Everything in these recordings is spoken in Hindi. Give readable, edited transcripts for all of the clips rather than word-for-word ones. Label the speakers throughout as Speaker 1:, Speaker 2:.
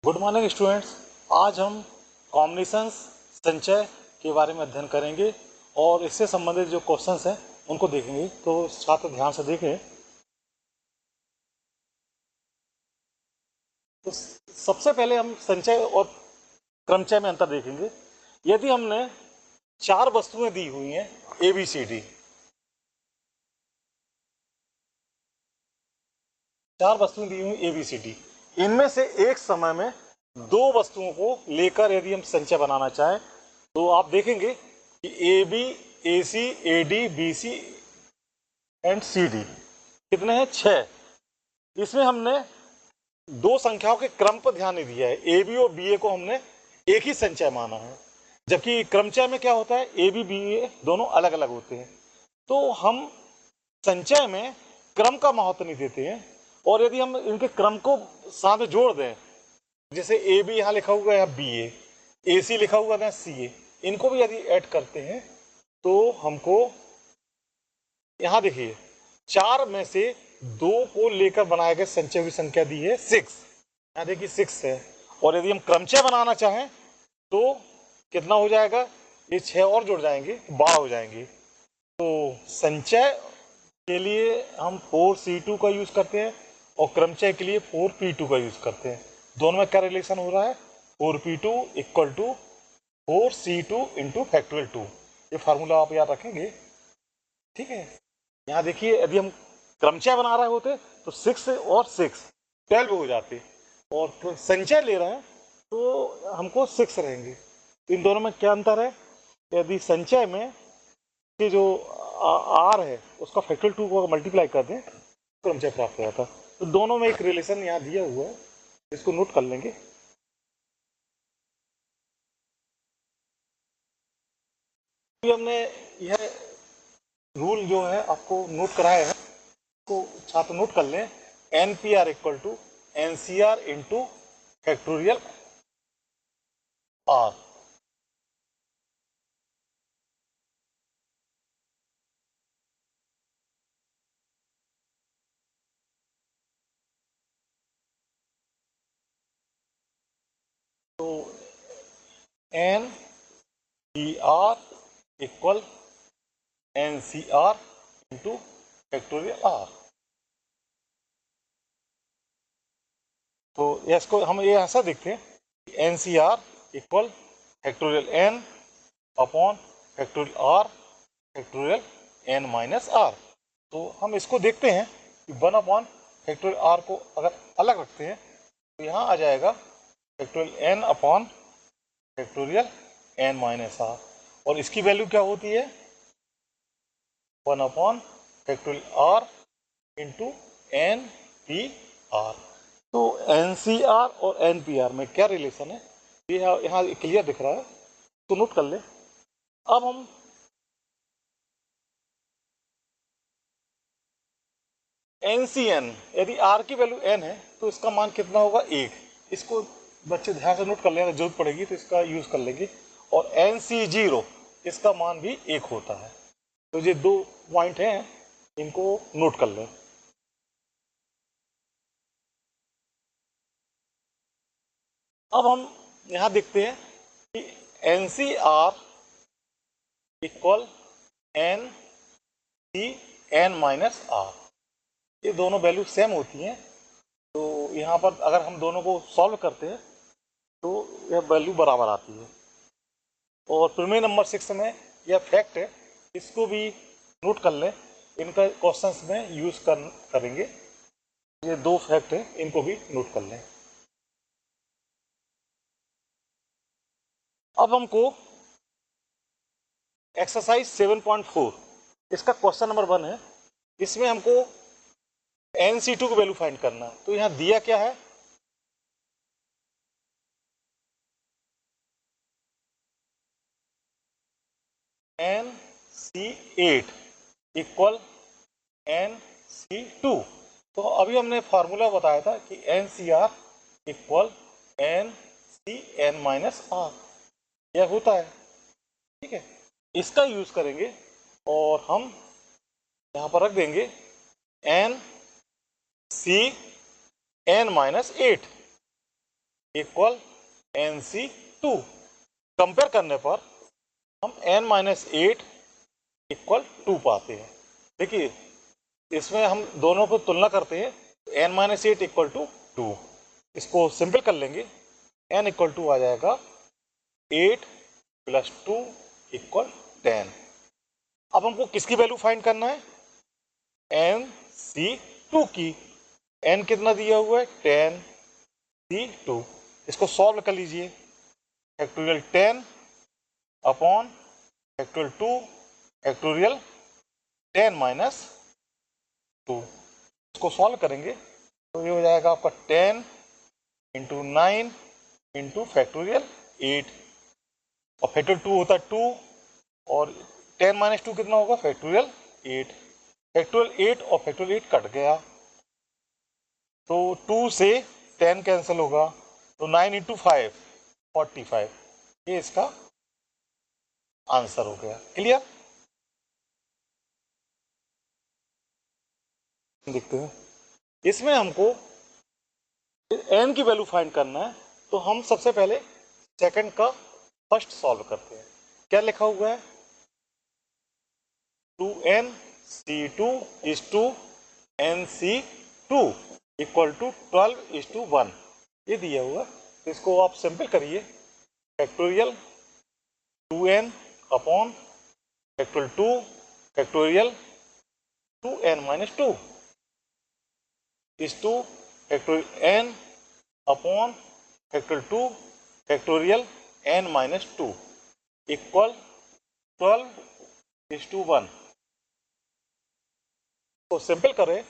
Speaker 1: Good morning students. आज हम कॉम्बिनेशंस संचय के बारे में अध्ययन करेंगे और इससे संबंधित जो क्वेश्चंस हैं उनको देखेंगे। तो छात्र ध्यान से देखें। तो सबसे पहले हम संचय और क्रमचय में अंतर देखेंगे। यदि हमने चार वस्तुएं दी हुई हैं ए बी सी डी, चार वस्तुएं दी हुई ए बी सी डी, इनमें से एक समय में दो वस्तुओं को लेकर यदि हम संचय बनाना चाहें तो आप देखेंगे कि A B, A C, A D, B C and C D कितने हैं? 6। इसमें हमने दो संख्याओं के क्रम पर ध्यान नहीं दिया है। ए बी और बी ए को हमने एक ही संचय माना है, जबकि क्रमचय में क्या होता है, ए बी बी ए दोनों अलग अलग होते हैं। तो हम संचय में क्रम का महत्व नहीं देते हैं, और यदि हम इनके क्रम को साथ में जोड़ दें, जैसे ए बी यहाँ लिखा हुआ है, बी ए सी लिखा हुआ है, सी ए, इनको भी यदि ऐड करते हैं तो हमको यहाँ देखिए चार में से दो को लेकर बनाए गए संचय हुई संख्या दी है 6। यहाँ देखिए 6 है, और यदि हम क्रमचय बनाना चाहें तो कितना हो जाएगा? ये 6 और जुड़ जाएंगे, 12 हो जाएंगे। तो संचय के लिए हम 4C2 का यूज करते हैं और क्रमचय के लिए 4P2 का यूज करते हैं। दोनों में क्या रिलेशन हो रहा है? 4P2 equal to 4C2 into factorial 2। ये फार्मूला आप याद रखेंगे, ठीक है। यहाँ देखिए यदि हम क्रमचय बना रहे होते तो 6 और 6 12 हो जाते, और संचय ले रहे हैं तो हमको 6 रहेंगे। तो इन दोनों में क्या अंतर है? यदि संचय में कि जो आर है उसका फैक्टोरियल 2 को मल्टीप्लाई कर दें तो क्रमचय प्राप्त हो जाता। तो दोनों में एक रिलेशन यहाँ दिया हुआ है, इसको नोट कर लेंगे। हमने यह रूल जो है आपको नोट कराया है, तो छात्र नोट कर लें। N P R equal to N C R into factorial R. तो N P R equal N C R into factorial R. तो इसको हम ये ऐसा देखते हैं, N C are equal factorial N upon factorial R factorial N minus R. तो हम इसको देखते हैं कि 1 अपॉन फैक्टोरियल आर को अगर अलग रखते हैं तो यहाँ आ जाएगा factorial N upon factorial N minus r, और इसकी वैल्यू क्या होती है? 1 upon factorial r into n P r. तो एन सी आर और एन पी आर में क्या रिलेशन है ये यहाँ क्लियर दिख रहा है, तो नोट कर ले। अब हम एन सी एन, यदि आर की वैल्यू एन है तो इसका मान कितना होगा? 1। इसको बच्चे ध्यान से नोट कर लेना, जरूरत पड़ेगी तो इसका यूज कर लेंगे। और एन सी जीरो, इसका मान भी 1 होता है। तो ये दो पॉइंट हैं, इनको नोट कर लें। अब हम यहाँ देखते हैं कि n C are equal N C n minus r, ये दोनों वैल्यू सेम होती हैं। तो यहाँ पर अगर हम दोनों को सॉल्व करते हैं तो यह वैल्यू बराबर आती है। और प्रमेय नंबर 6 में यह फैक्ट है, इसको भी नोट कर लें, इनका क्वेश्चंस में यूज करेंगे। ये दो फैक्ट है, इनको भी नोट कर लें। अब हमको एक्सरसाइज 7.4, इसका क्वेश्चन नंबर 1 है। इसमें हमको NC2 की वैल्यू फाइंड करना है। तो यहाँ दिया क्या है? NC8 equal NC2। तो अभी हमने फार्मूला बताया था कि NCR equal NCN minus r, यह होता है, ठीक है। इसका यूज करेंगे और हम यहाँ पर रख देंगे NCN minus 8। Equal NC2। Compare करने पर हम n-8 इक्वल 2 पाते हैं। देखिए इसमें हम दोनों को तुलना करते हैं, n-8 इक्वल टू 2। इसको सिंपल कर लेंगे, n इक्वल टू आ जाएगा 8 प्लस 2 इक्वल 10। अब हमको किसकी वैल्यू फाइंड करना है? NC2 की। n कितना दिया हुआ है? 10C2। इसको सॉल्व कर लीजिए। Factorial 10 upon factorial 2 factorial 10 minus 2। इसको सॉल्व करेंगे तो ये हो जाएगा आपका 10 इंटू 9 इंटू फैक्टोरियल 8, और फैक्टोरियल 2 होता है 2, और 10 माइनस 2 कितना होगा? फैक्टोरियल 8। फैक्टोरियल 8 और फैक्टोरियल 8 कट गया, तो 2 से 10 कैंसिल होगा, तो 9 इंटू 5 45। ये इसका आंसर हो गया। क्लियर? देखते हैं इसमें हमको n की वैल्यू फाइंड करना है, तो हम सबसे पहले सेकंड का फर्स्ट सॉल्व करते हैं। क्या लिखा हुआ है? 2NC2 is to NC2 equal to 12 is to 1। ये दिया हुआ, तो इसको आप सिंपल करिए। Factorial 2n upon factorial 2 factorial 2n minus 2 is to factorial n upon factorial 2 factorial n minus 2 equal 12 is to 1। तो सिंपल करें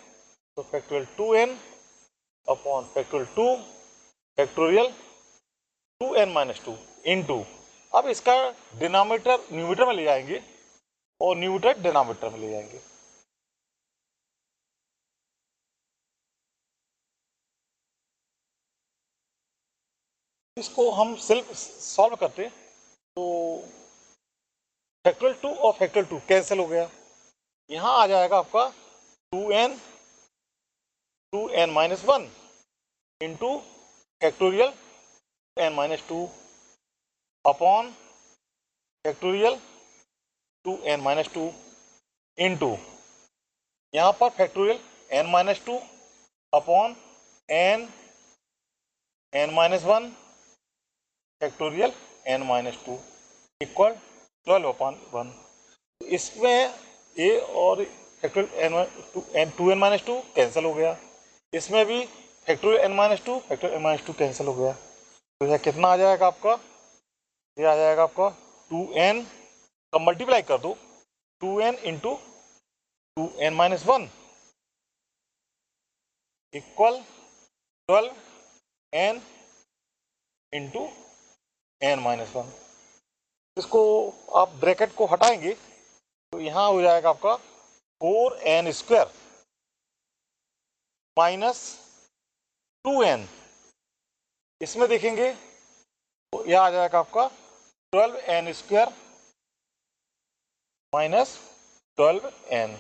Speaker 1: तो factorial 2n upon factorial 2 factorial 2n minus 2 into, अब इसका डिनोमिनेटर न्यूमरेटर में ले जाएंगे और न्यूमरेटर डिनोमिनेटर में ले जाएंगे। इसको हम सिर्फ सॉल्व करते तो फैक्टोरियल 2 और फैक्टोरियल 2 कैंसिल हो गया। यहाँ आ जाएगा आपका 2n minus 1 into factorial n minus 2 upon factorial 2n minus 2 into, यहाँ पर factorial n minus 2 upon n minus 1 factorial n minus 2 equal 12 upon 1। इसमें a और factorial n 2n minus 2 cancel हो गया, इसमें भी factorial n minus 2 factorial n minus 2 cancel हो गया। तो यह कितना आ जाएगा आपका? ये आ जाएगा आपका 2n का मल्टीप्लाई कर दो, 2n into 2n minus 1 equal 12n into n minus 1। इसको आप ब्रैकेट को हटाएंगे तो यहाँ हो जाएगा आपका 4n स्क्वायर माइनस 2n। इसमें देखेंगे तो यह आ जाएगा आपका 12n स्क्वायर माइनस 12n।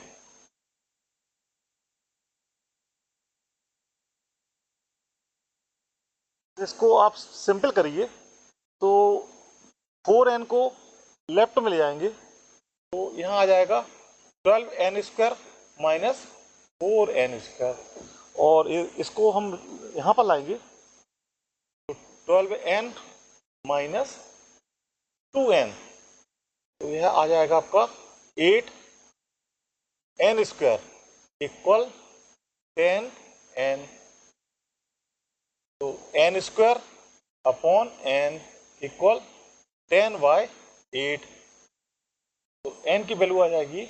Speaker 1: इसको आप सिंपल करिए तो 4n को लेफ्ट में ले जाएंगे तो यहाँ आ जाएगा 12n square minus 4n square, और इसको हम यहाँ पर लाएंगे तो 12n माइनस 2n, तो यह आ जाएगा आपका 8n स्क्वायर इक्वल 10n। तो n square upon n equal 10/8। तो n की वैल्यू आ जाएगी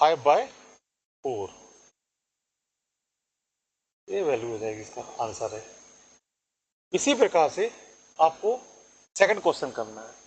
Speaker 1: (5/4). ये वैल्यू हो जाएगी, इसका आंसर है। इसी प्रकार से आपको सेकंड क्वेश्चन करना है।